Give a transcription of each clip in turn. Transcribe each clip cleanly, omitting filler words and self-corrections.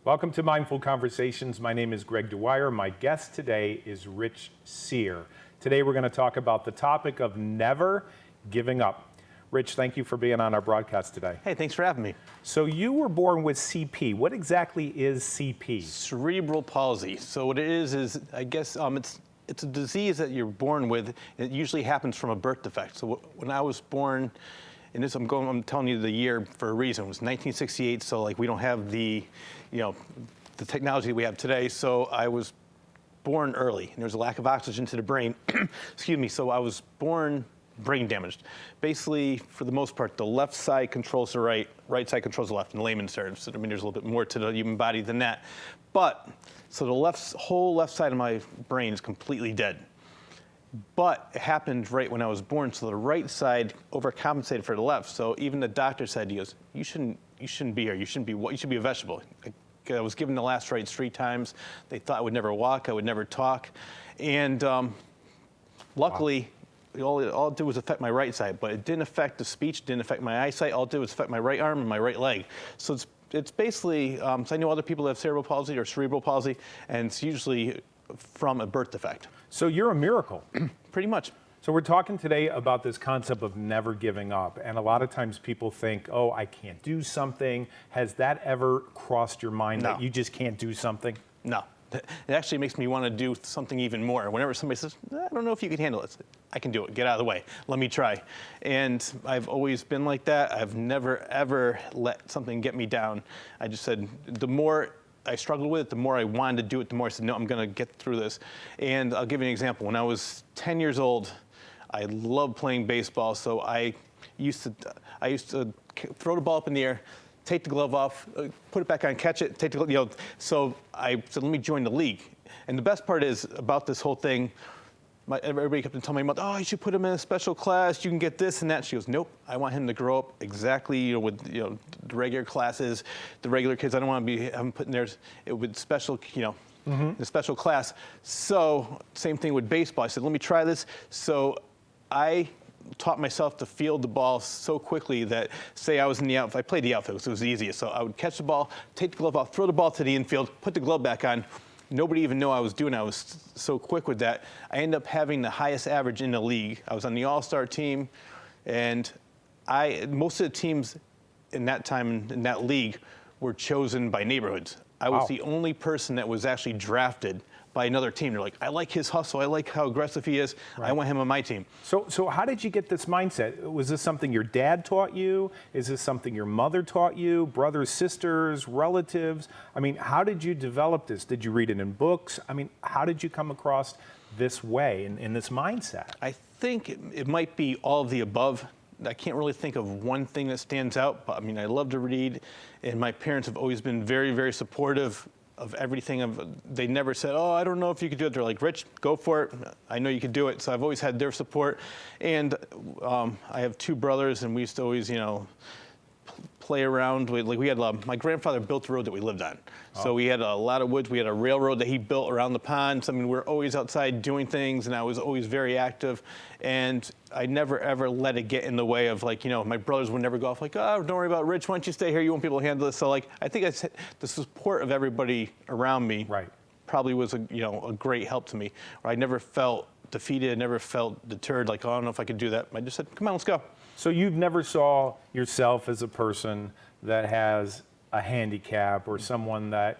Welcome to Mindful Conversations. My name is Greg Dwyer. My guest today is Rich Sear. Today we're going to talk about the topic of never giving up. Rich, thank you for being on our broadcast today. Hey, thanks for having me. So you were born with CP. What exactly is CP? Cerebral palsy. So what it is I guess it's a disease that you're born with. It usually happens from a birth defect. So when I was born, and this I'm telling you the year for a reason. It was 1968. So like we don't have the technology we have today. So I was born early, and there was a lack of oxygen to the brain. Excuse me. So I was born brain damaged. Basically, for the most part, the left side controls the right side controls the left in layman's terms. So, I mean, there's a little bit more to the human body than that. But, so the whole left side of my brain is completely dead. But it happened right when I was born, so the right side overcompensated for the left. So even the doctor said, he goes, you shouldn't be here. You should be a vegetable. I was given the last rites 3 times. They thought I would never walk, I would never talk. And luckily, all it did was affect my right side, but it didn't affect the speech, didn't affect my eyesight. All it did was affect my right arm and my right leg. So it's basically, so I know other people that have cerebral palsy or cerebral palsy, and it's usually from a birth defect. So you're a miracle. Pretty much. So we're talking today about this concept of never giving up. And a lot of times people think, oh, I can't do something. Has that ever crossed your mind that you just can't do something? No. It actually makes me want to do something even more. Whenever somebody says, I don't know if you can handle it, I can do it. Get out of the way. Let me try. And I've always been like that. I've never, ever let something get me down. I just said, the more I struggled with it, the more I wanted to do it, the more I said, no, I'm going to get through this. And I'll give you an example. When I was 10 years old, I loved playing baseball. So I used to throw the ball up in the air, take the glove off, put it back on, catch it, take the glove, So I said, let me join the league. And the best part is about this whole thing, everybody kept telling me, oh, you should put him in a special class, you can get this and that. She goes, nope, I want him to grow up exactly with the regular classes, the regular kids. I don't want to have them put in there with special, the special class. So same thing with baseball. I said, let me try this. So I taught myself to field the ball so quickly that, say I was in the outfield, I played the outfield, so it was the easiest. So I would catch the ball, take the glove off, throw the ball to the infield, put the glove back on. Nobody even knew I was doing it. I was so quick with that. I ended up having the highest average in the league. I was on the all-star team, and most of the teams in that time in that league were chosen by neighborhoods. I was the only person that was actually drafted by another team. They're like, I like his hustle. I like how aggressive he is. Right. I want him on my team. So how did you get this mindset? Was this something your dad taught you? Is this something your mother taught you? Brothers, sisters, relatives? I mean, how did you develop this? Did you read it in books? I mean, how did you come across this way in this mindset? I think it might be all of the above. I can't really think of one thing that stands out, but I mean, I love to read, and my parents have always been very, very supportive of everything. They never said, oh, I don't know if you could do it. They're like, Rich, go for it. I know you could do it. So I've always had their support. And I have 2 brothers, and we used to always, play around. We had my grandfather built the road that we lived on. So we had a lot of woods. We had a railroad that he built around the pond. So, I mean, we were always outside doing things, and I was always very active. And I never, ever let it get in the way of, my brothers would never go off like, oh, don't worry about Rich. Why don't you stay here? You won't be able to handle this. So, I think the support of everybody around me probably was a great help to me. I never felt defeated, never felt deterred, like, oh, I don't know if I could do that. I just said, come on, let's go. So you've never saw yourself as a person that has a handicap or someone that,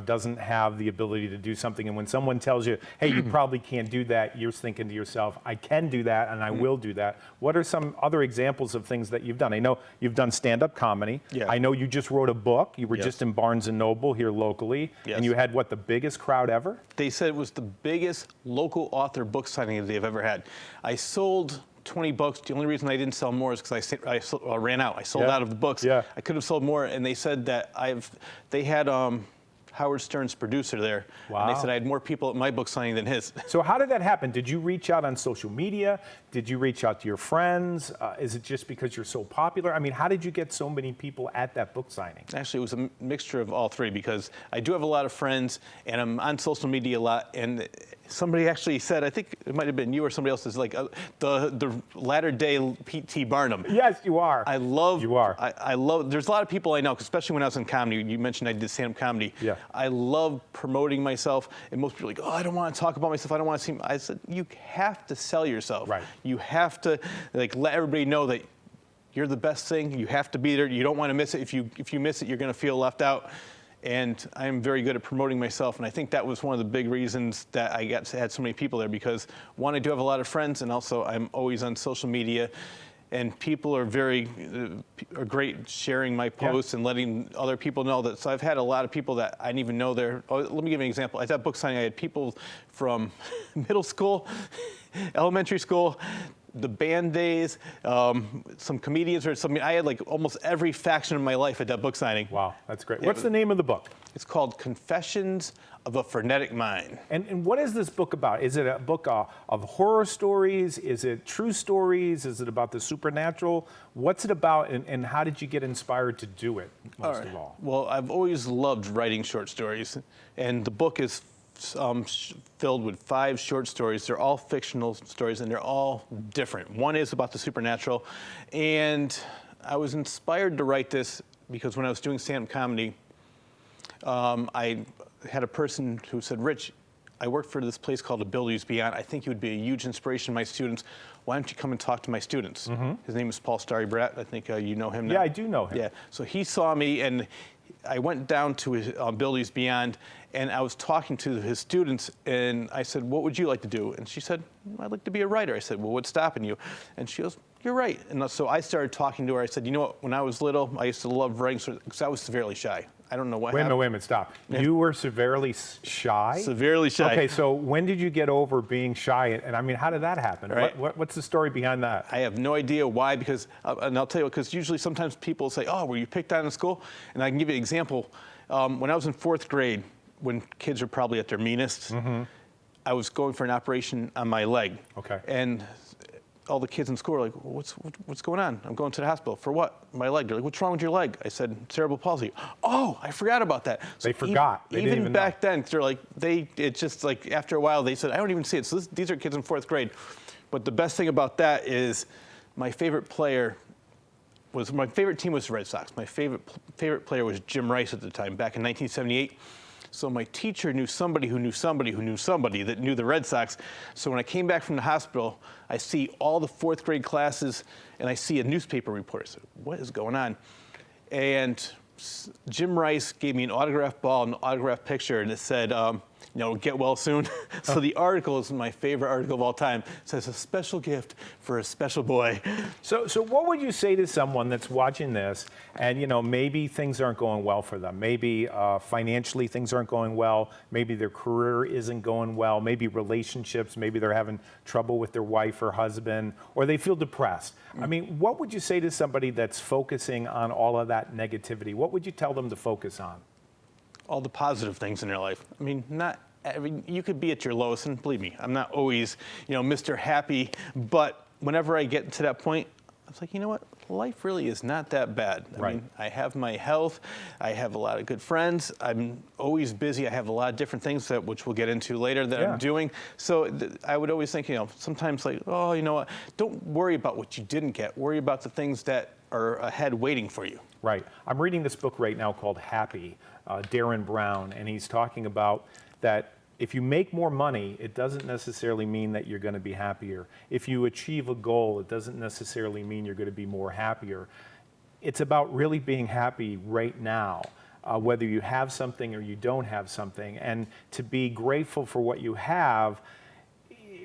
doesn't have the ability to do something. And when someone tells you, hey, you probably can't do that, you're thinking to yourself, I can do that and I will do that. What are some other examples of things that you've done? I know you've done stand-up comedy. Yeah. I know you just wrote a book. You were just in Barnes & Noble here locally. Yes. And you had, the biggest crowd ever? They said it was the biggest local author book signing they've ever had. I sold 20 books. The only reason I didn't sell more is because I ran out. I sold out of the books. Yeah. I could have sold more, and they said that they had Howard Stern's producer there. Wow. And they said I had more people at my book signing than his. So how did that happen? Did you reach out on social media? Did you reach out to your friends? Is it just because you're so popular? I mean, how did you get so many people at that book signing? Actually, it was a mixture of all three because I do have a lot of friends and I'm on social media a lot. And somebody actually said, I think it might have been you or somebody else, is like the latter day P.T. Barnum. Yes, you are. I love. You are. I love. There's a lot of people I know, especially when I was in comedy. You mentioned I did stand-up comedy. Yeah. I love promoting myself, and most people are like, oh, I don't want to talk about myself. I don't want to see. I said, you have to sell yourself. Right. You have to like let everybody know that you're the best thing. You have to be there. You don't want to miss it. If you miss it, you're going to feel left out. And I'm very good at promoting myself, and I think that was one of the big reasons that I had so many people there because one, I do have a lot of friends, and also I'm always on social media, and people are are great sharing my posts and letting other people know that. So I've had a lot of people that I didn't even know there. Oh, let me give you an example. At that book signing, I had people from middle school, elementary school, the band days, some comedians or something. I had like almost every faction of my life at that book signing. Wow, that's great. What's the name of the book? It's called Confessions of a Frenetic Mind. And what is this book about? Is it a book of horror stories? Is it true stories? Is it about the supernatural? What's it about, and how did you get inspired to do it, most of all? Well, I've always loved writing short stories, and the book is filled with 5 short stories. They're all fictional stories, and they're all different. One is about the supernatural, and I was inspired to write this because when I was doing stand-up comedy, I had a person who said, Rich, I work for this place called Abilities Beyond. I think you would be a huge inspiration to my students. Why don't you come and talk to my students? Mm-hmm. His name is Paul Starry-Bratt. I think you know him now. Yeah, I do know him. Yeah, so he saw me, and I went down to his Abilities Beyond, and I was talking to his students, and I said, what would you like to do? And she said, I'd like to be a writer. I said, well, what's stopping you? And she goes, you're right. And so I started talking to her. I said, you know what, when I was little, I used to love writing because I was severely shy. I don't know what happened. Wait a minute, stop. You were severely shy? Severely shy. Okay, so when did you get over being shy? And I mean, how did that happen? Right. What's the story behind that? I have no idea why, because, and I'll tell you, because usually sometimes people say, oh, were you picked on in school? And I can give you an example. When I was in 4th grade, when kids are probably at their meanest, I was going for an operation on my leg. Okay. And all the kids in school were like, what's going on? I'm going to the hospital. For what? My leg. They're like, what's wrong with your leg? I said, cerebral palsy. Oh, I forgot about that. So they forgot. They didn't even back know. then, they're like, it's just like, after a while, they said, I don't even see it. So these are kids in 4th grade. But the best thing about that is my favorite team was the Red Sox. My favorite player was Jim Rice at the time, back in 1978. So my teacher knew somebody who knew somebody who knew somebody that knew the Red Sox. So when I came back from the hospital, I see all the 4th grade classes, and I see a newspaper report. I said, what is going on? And Jim Rice gave me an autographed ball, an autographed picture, and it said, get well soon. So the article is my favorite article of all time. It says, a special gift for a special boy. So what would you say to someone that's watching this and, maybe things aren't going well for them? Maybe financially things aren't going well. Maybe their career isn't going well. Maybe relationships. Maybe they're having trouble with their wife or husband, or they feel depressed. I mean, what would you say to somebody that's focusing on all of that negativity? What would you tell them to focus on? All the positive things in their life. I mean, you could be at your lowest, and believe me, I'm not always, Mr. Happy, but whenever I get to that point, I was like, you know what? Life really is not that bad. I mean, I have my health. I have a lot of good friends. I'm always busy. I have a lot of different things which we'll get into later that I'm doing. So I would always think, sometimes like, oh, you know what? Don't worry about what you didn't get. Worry about the things that are ahead waiting for you. Right. I'm reading this book right now called Happy, Darren Brown, and he's talking about that if you make more money, it doesn't necessarily mean that you're going to be happier. If you achieve a goal, it doesn't necessarily mean you're going to be more happier. It's about really being happy right now, whether you have something or you don't have something. And to be grateful for what you have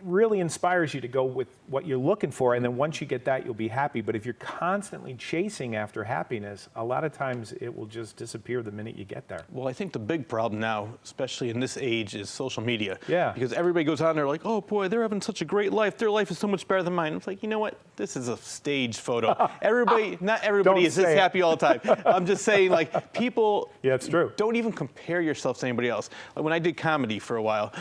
really inspires you to go with what you're looking for, and then once you get that, you'll be happy. But if you're constantly chasing after happiness, a lot of times it will just disappear the minute you get there. Well, I think the big problem now, especially in this age, is social media. Yeah. Because everybody goes on there like, oh boy, they're having such a great life. Their life is so much better than mine. It's like, you know what? This is a staged photo. Not everybody is this happy all the time. I'm just saying, like, people it's true. Don't even compare yourself to anybody else. Like when I did comedy for a while,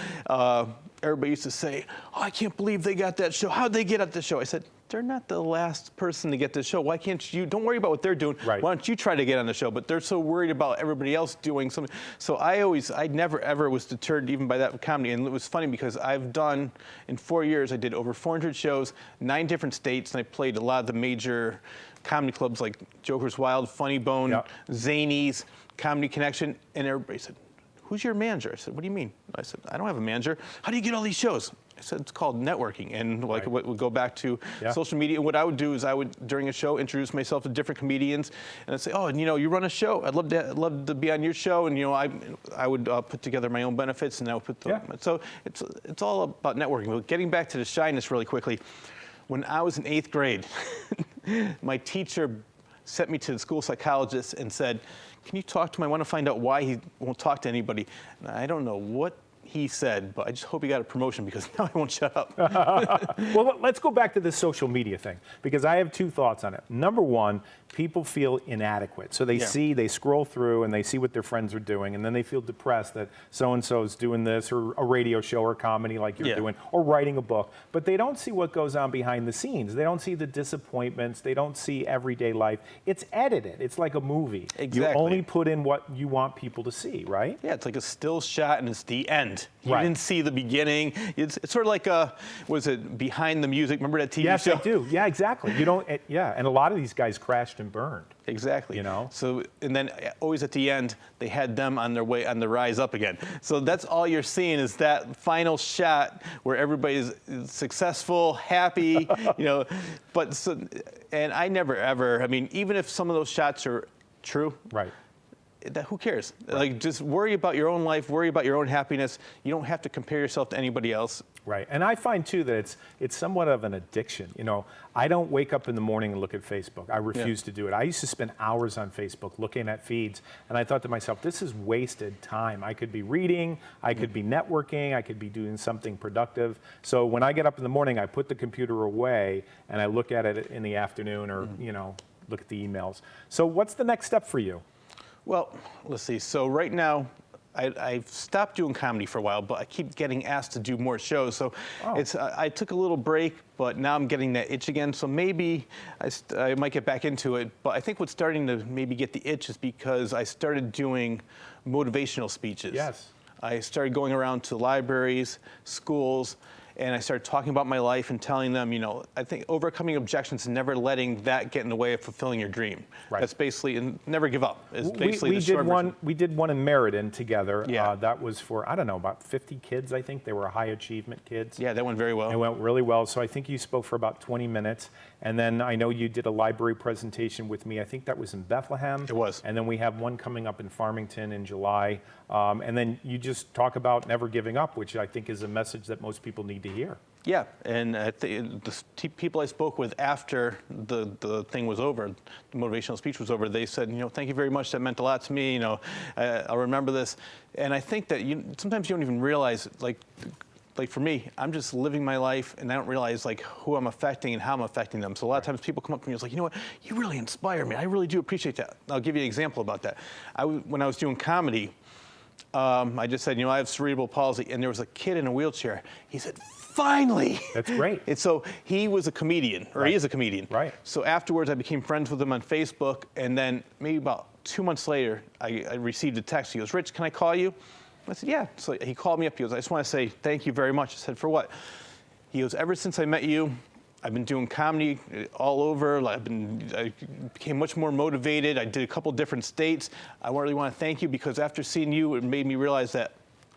everybody used to say, oh, I can't believe they got that show. How'd they get at the show? I said, they're not the last person to get this show. Why can't you, don't worry about what they're doing. Right. Why don't you try to get on the show? But they're so worried about everybody else doing something. So I never ever was deterred even by that comedy. And it was funny because I've done, in 4 years, I did over 400 shows, 9 different states, and I played a lot of the major comedy clubs like Joker's Wild, Funny Bone, Yep. Zanies, Comedy Connection, and everybody said, who's your manager? I said, what do you mean? I said, I don't have a manager. How do you get all these shows? I said, it's called networking. And like Right. what would go back to Yeah. social media. And what I would do is I would, during a show, introduce myself to different comedians. And I'd say, oh, and you run a show. I'd love to be on your show. And, I would put together my own benefits and I would put the, Yeah. So it's all about networking. But getting back to the shyness really quickly, when I was in 8th grade, my teacher sent me to the school psychologist and said, can you talk to him? I want to find out why he won't talk to anybody. And I don't know what he said, but I just hope he got a promotion because now I won't shut up. Well, let's go back to this social media thing because I have 2 thoughts on it. Number one, people feel inadequate. So they scroll through and they see what their friends are doing, and then they feel depressed that so-and-so is doing this or a radio show or comedy like you're doing or writing a book. But they don't see what goes on behind the scenes. They don't see the disappointments. They don't see everyday life. It's edited. It's like a movie. Exactly. You only put in what you want people to see, right? Yeah, it's like a still shot and it's the end. You Right. didn't see the beginning. It's sort of like was it Behind the Music? Remember that TV Yes, show? I do. Yeah, exactly. You don't. And a lot of these guys crashed and burned. Exactly. You know? So, and then always at the end, they had them on their way, on the rise up again. So that's all you're seeing is that final shot where everybody's successful, happy, But and I never ever, even if some of those shots are true, Right. who cares? Like, just worry about your own life, worry about your own happiness. You don't have to compare yourself to anybody else. Right, and I find too that it's somewhat of an addiction. I don't wake up in the morning and look at Facebook. I refuse to do it. I used to spend hours on Facebook looking at feeds, and I thought to myself, this is wasted time. I could be reading, I could be networking, I could be doing something productive. So when I get up in the morning, I put the computer away and I look at it in the afternoon or, look at the emails. So what's the next step for you? Well, let's see. So right now, I've stopped doing comedy for a while, but I keep getting asked to do more shows. So I took a little break, but now I'm getting that itch again. So maybe I might get back into it. But I think what's starting to maybe get the itch is because I started doing motivational speeches. Yes. I started going around to libraries, schools, and I started talking about my life and telling them, I think overcoming objections and never letting that get in the way of fulfilling your dream. Right. That's basically, and never give up. Is basically we the did short one. version. We did one in Meriden together. Yeah. That was for about 50 kids. I think they were high achievement kids. Yeah, that went very well. It went really well. So I think you spoke for about 20 minutes, and then I know you did a library presentation with me. I think that was in Bethlehem. It was. And then we have one coming up in Farmington in July. And then you just talk about never giving up, which I think is a message that most people need to hear. Yeah, and the people I spoke with after the thing was over, the motivational speech was over, they said, thank you very much. That meant a lot to me. I'll remember this. And I think that sometimes you don't even realize, like for me, I'm just living my life, and I don't realize who I'm affecting and how I'm affecting them. So a lot of times people come up to me and it's like, you know what, you really inspire me. I really do appreciate that. I'll give you an example about that. When I was doing comedy, I just said, I have cerebral palsy, and there was a kid in a wheelchair. He said, finally. That's great. And so he was a comedian, or he is a comedian. Right. So afterwards, I became friends with him on Facebook, and then maybe about 2 months later, I received a text. He goes, Rich, can I call you? I said, yeah. So he called me up. He goes, I just want to say thank you very much. I said, for what? He goes, ever since I met you, I've been doing comedy all over. I became much more motivated. I did a couple different states. I really want to thank you because after seeing you, it made me realize that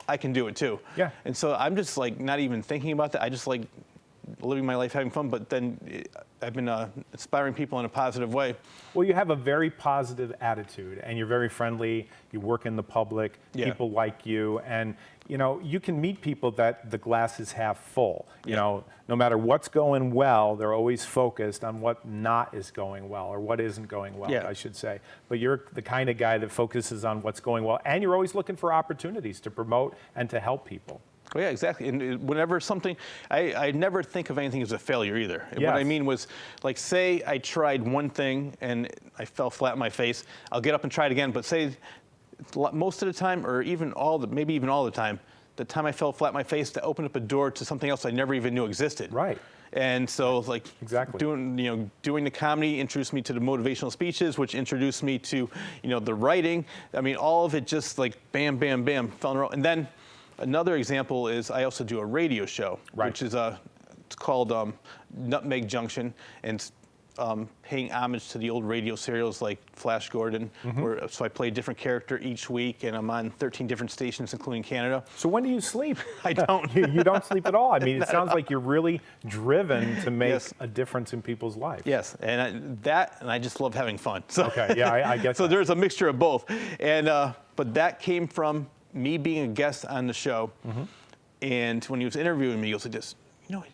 I can do it too. Yeah. And so I'm just not even thinking about that. I just living my life, having fun. But then I've been inspiring people in a positive way. Well, you have a very positive attitude, and you're very friendly. You work in the public. Yeah. People like you, and you can meet people that the glass is half full. No matter what's going well, they're always focused on what not is going well or what isn't going well, Yeah. I should say. But you're the kind of guy that focuses on what's going well, and you're always looking for opportunities to promote and to help people. Oh, yeah, exactly. And whenever something, I never think of anything as a failure either. And Yes. what I mean was, say I tried one thing and I fell flat on my face, I'll get up and try it again. But say most of the time, or maybe even all the time, the time I fell flat on my face, that opened up a door to something else I never even knew existed. Right. And so, like, Exactly. doing the comedy introduced me to the motivational speeches, which introduced me to, the writing. I mean, all of it just like bam, bam, bam, fell in a row. And then another example is I also do a radio show, Right. which is it's called Nutmeg Junction, and it's paying homage to the old radio serials like Flash Gordon. So I play a different character each week, and I'm on 13 different stations, including Canada. So when do you sleep? I don't. You don't sleep at all. I mean, it sounds like you're really driven to make Yes. a difference in people's lives. Yes, and I just love having fun. So, Okay, yeah, I get so that. there's a mixture of both, and but that came from me being a guest on the show, and when he was interviewing me, he goes like this.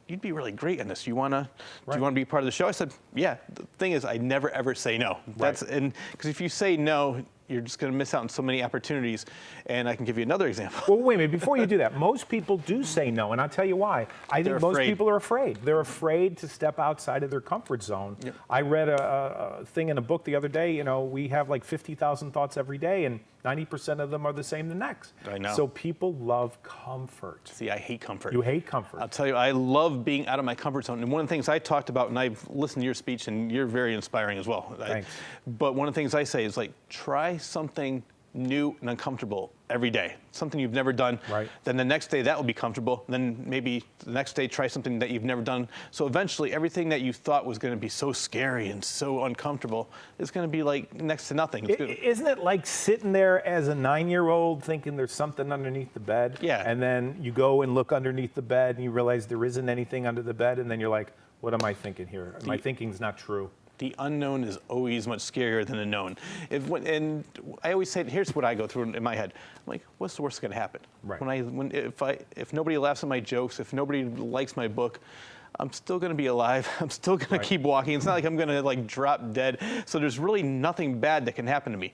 You'd be really great in this. Do you want to be part of the show? I said, yeah. The thing is, I never ever say no. Because if you say no, you're just going to miss out on so many opportunities. And I can give you another example. Well, wait a minute. Before you do that, most people do say no, and I'll tell you why. I think They're most afraid. people are afraid. They're afraid to step outside of their comfort zone. Yep. I read a thing in a book the other day. We have like 50,000 thoughts every day, and 90% of them are the same the next. I know. So people love comfort. See, I hate comfort. You hate comfort. I'll tell you, I love being out of my comfort zone. And one of the things I talked about, and I've listened to your speech, and you're very inspiring as well. Thanks. But one of the things I say is like, try something new and uncomfortable every day. Something you've never done. Right. Then the next day that will be comfortable. Then maybe the next day try something that you've never done. So eventually everything that you thought was going to be so scary and so uncomfortable is going to be like next to nothing. It's good. Isn't it like sitting there as a 9-year-old thinking there's something underneath the bed? Yeah. And then you go and look underneath the bed and you realize there isn't anything under the bed, and then you're like, what am I thinking here? My thinking's not true. The unknown is always much scarier than the known. And I always say, here's what I go through in my head. I'm like, what's the worst going to happen? Right. If nobody laughs at my jokes, if nobody likes my book, I'm still going to be alive. I'm still going to keep walking. It's not like I'm going to like drop dead. So there's really nothing bad that can happen to me.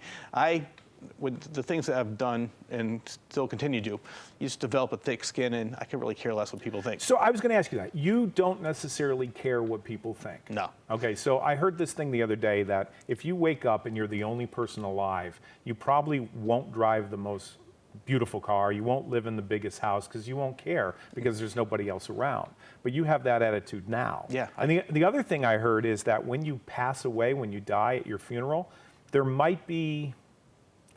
With the things that I've done and still continue to do, you just develop a thick skin, and I can really care less what people think. So I was going to ask you that. You don't necessarily care what people think. No. Okay, so I heard this thing the other day that if you wake up and you're the only person alive, you probably won't drive the most beautiful car. You won't live in the biggest house because you won't care because there's nobody else around. But you have that attitude now. Yeah. And the other thing I heard is that when you pass away, when you die at your funeral, there might be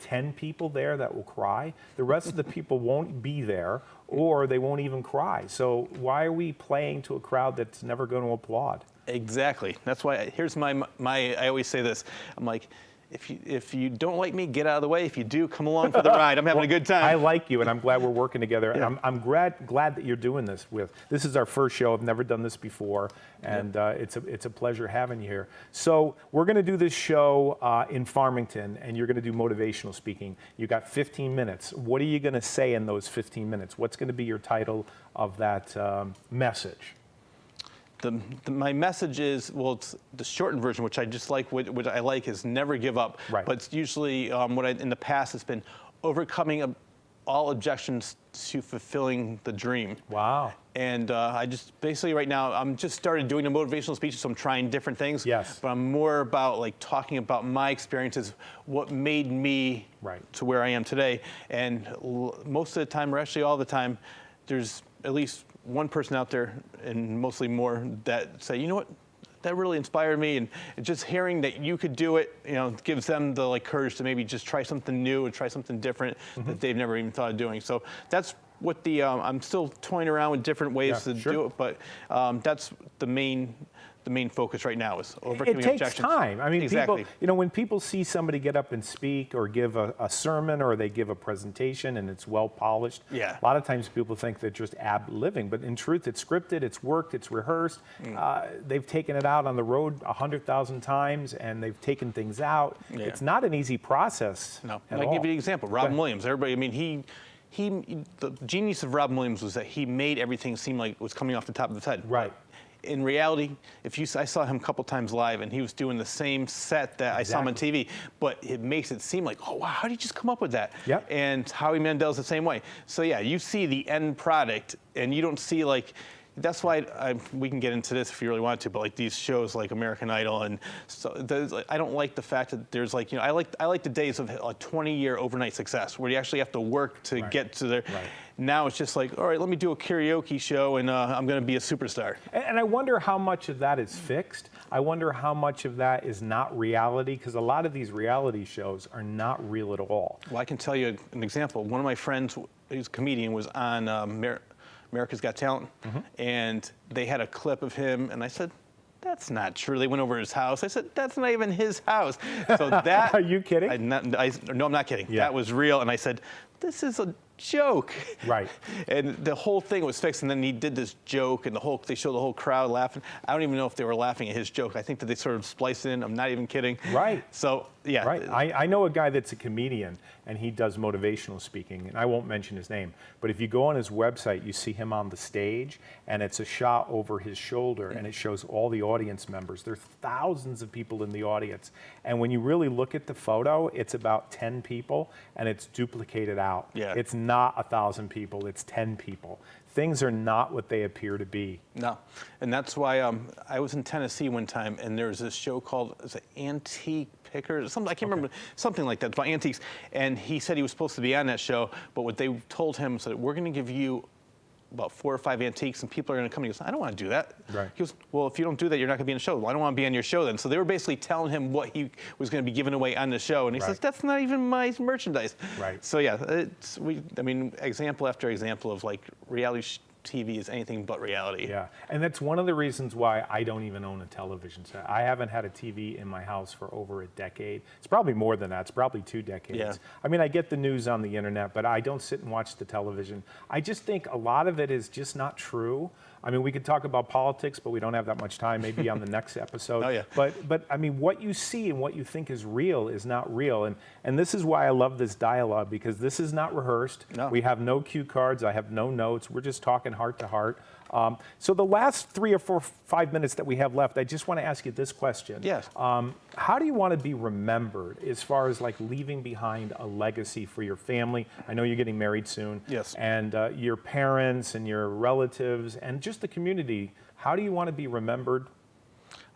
10 people there that will cry. The rest of the people won't be there, or they won't even cry. So why are we playing to a crowd that's never going to applaud? Exactly. That's why here's my I always say this. I'm like, if you don't like me, get out of the way. If you do, come along for the ride. I'm having a good time. I like you, and I'm glad we're working together. Yeah. And I'm glad that you're doing this with. This is our first show. I've never done this before, and it's a pleasure having you here. So we're going to do this show in Farmington, and you're going to do motivational speaking. You got 15 minutes. What are you going to say in those 15 minutes? What's going to be your title of that message? My message is, well, it's the shortened version, which I just like. What I like is never give up. Right. But it's usually in the past, it's been overcoming all objections to fulfilling the dream. Wow. And I just basically right now, I'm just started doing the motivational speeches, so I'm trying different things. Yes. But I'm more about like talking about my experiences, what made me to where I am today. And most of the time, or actually all the time, there's at least one person out there, and mostly more, that say, you know what, that really inspired me, and just hearing that you could do it, gives them the like courage to maybe just try something new and try something different that they've never even thought of doing. So that's what I'm still toying around with different ways to do it, but that's the main focus right now is overcoming objections. It takes time. I mean, exactly. people, when people see somebody get up and speak or give a sermon or they give a presentation and it's well polished, Yeah. a lot of times people think they're just ad-living, but in truth, it's scripted, it's worked, it's rehearsed. They've taken it out on the road 100,000 times, and they've taken things out. Yeah. It's not an easy process. No, at I'll all. give you an example. Robin Williams. Everybody, I mean, the genius of Robin Williams was that he made everything seem like it was coming off the top of his head. Right. In reality, I saw him a couple times live, and he was doing the same set that I saw him on TV, but it makes it seem like, oh wow, how did you just come up with that? Yep. And Howie Mandel's the same way. So yeah, you see the end product, and you don't see like That's why we can get into this if you really want to, but like these shows like American Idol, and so I don't like the fact that there's like, I like the days of a 20-year overnight success where you actually have to work to get to there. Right. Now it's just like, all right, let me do a karaoke show and I'm going to be a superstar. And I wonder how much of that is fixed. I wonder how much of that is not reality, because a lot of these reality shows are not real at all. Well, I can tell you an example. One of my friends, who's a comedian, was on America's Got Talent, and they had a clip of him, and I said, that's not true. They went over his house. I said, that's not even his house. So that. Are you kidding? No, I'm not kidding. Yeah. That was real, and I said, this is a joke. Right. And the whole thing was fixed, and then he did this joke, and they showed the whole crowd laughing. I don't even know if they were laughing at his joke. I think that they sort of spliced it in. I'm not even kidding. Right. So, yeah. Right. I know a guy that's a comedian, and he does motivational speaking, and I won't mention his name, but if you go on his website, you see him on the stage, and it's a shot over his shoulder, and it shows all the audience members. There's thousands of people in the audience, and when you really look at the photo, it's about 10 people, and it's duplicated out. Yeah. It's not 1,000 people, it's 10 people. Things are not what they appear to be. No, and that's why I was in Tennessee one time, and there was this show called Antique Pickers, something I can't remember, something like that, it's about antiques. And he said he was supposed to be on that show, but what they told him was that we're going to give you about 4 or 5 antiques, and people are going to come. And he goes, I don't want to do that. Right. He goes, well, if you don't do that, you're not going to be in the show. Well, I don't want to be on your show then. So they were basically telling him what he was going to be giving away on the show, and he says, that's not even my merchandise. Right. So yeah, example after example of like reality TV is anything but reality. Yeah, and that's one of the reasons why I don't even own a television set. I haven't had a TV in my house for over a decade. It's probably more than that. It's probably 2 decades. Yeah. I mean, I get the news on the internet, but I don't sit and watch the television. I just think a lot of it is just not true. I mean, we could talk about politics, but we don't have that much time, maybe on the next episode. Oh, yeah. But I mean, what you see and what you think is real is not real. And this is why I love this dialogue, because this is not rehearsed. No. We have no cue cards. I have no notes. We're just talking heart to heart. So the last 3 or 4, 5 minutes that we have left, I just want to ask you this question. Yes. How do you want to be remembered as far as like leaving behind a legacy for your family? I know you're getting married soon. Yes. And your parents and your relatives and just the community. How do you want to be remembered?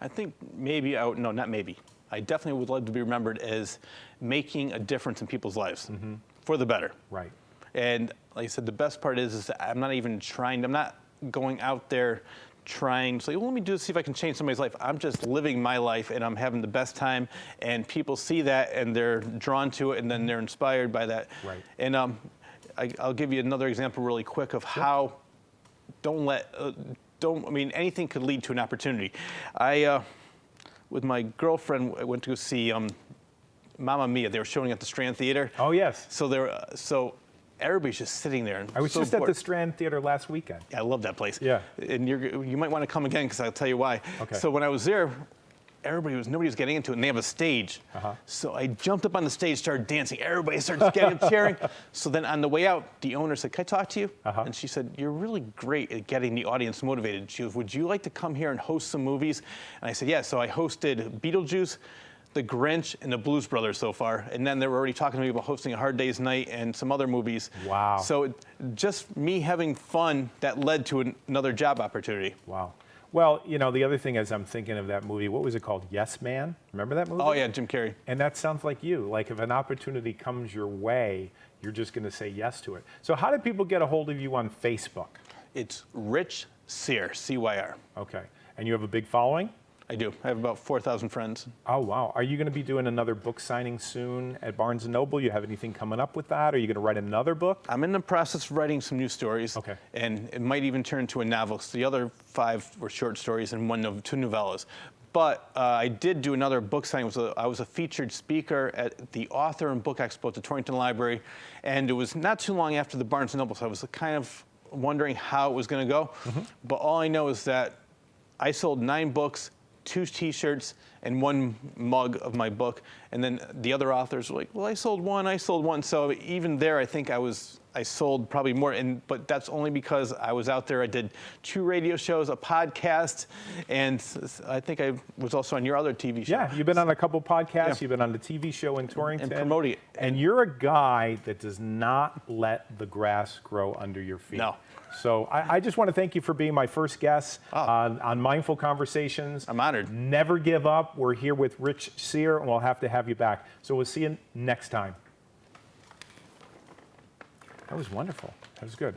I think maybe, no, not maybe. I definitely would like to be remembered as making a difference in people's lives for the better. Right. And like I said, the best part is that I'm not going out there trying to say, well, let me do this, see if I can change somebody's life. I'm just living my life, and I'm having the best time, and people see that, and they're drawn to it, and then they're inspired by that. Right. And I'll give you another example really quick of how anything could lead to an opportunity. With my girlfriend, I went to go see Mamma Mia. They were showing at the Strand Theater. Oh, yes. So everybody's just sitting there. And I was just bored. at the Strand Theater last weekend. I love that place. Yeah. And you might want to come again, because I'll tell you why. Okay. So when I was there, nobody was getting into it, and they have a stage. So I jumped up on the stage, started dancing. Everybody started getting cheering. So then on the way out, the owner said, can I talk to you? And she said, you're really great at getting the audience motivated. She goes, would you like to come here and host some movies? And I said, yeah. So I hosted Beetlejuice, The Grinch, and The Blues Brothers so far. And then they were already talking to me about hosting A Hard Day's Night and some other movies. Wow. So just me having fun, that led to another job opportunity. Wow. Well, the other thing is I'm thinking of that movie. What was it called? Yes Man? Remember that movie? Oh, yeah, Jim Carrey. And that sounds like you. Like if an opportunity comes your way, you're just going to say yes to it. So how do people get a hold of you on Facebook? It's Rich Cyr, C-Y-R. Okay. And you have a big following? I do. I have about 4,000 friends. Oh, wow. Are you going to be doing another book signing soon at Barnes & Noble? You have anything coming up with that? Are you going to write another book? I'm in the process of writing some new stories. Okay. And it might even turn into a novel. So the other 5 were short stories and 2 novellas. But I did do another book signing. I was a featured speaker at the Author and Book Expo at the Torrington Library. And it was not too long after the Barnes & Noble, so I was kind of wondering how it was going to go. But all I know is that I sold 9 books, 2 T-shirts, and one mug of my book. And then the other authors were like, well, I sold one. So even there, I think I sold probably more, but that's only because I was out there. I did 2 radio shows, a podcast, and I think I was also on your other TV show. Yeah, you've been on a couple podcasts. You've been on the TV show in Torrington. And promoting it. And you're a guy that does not let the grass grow under your feet. No. So I just want to thank you for being my first guest on Mindful Conversations. I'm honored. Never give up. We're here with Rich Sear, and we'll have to have you back. So we'll see you next time. That was wonderful. That was good.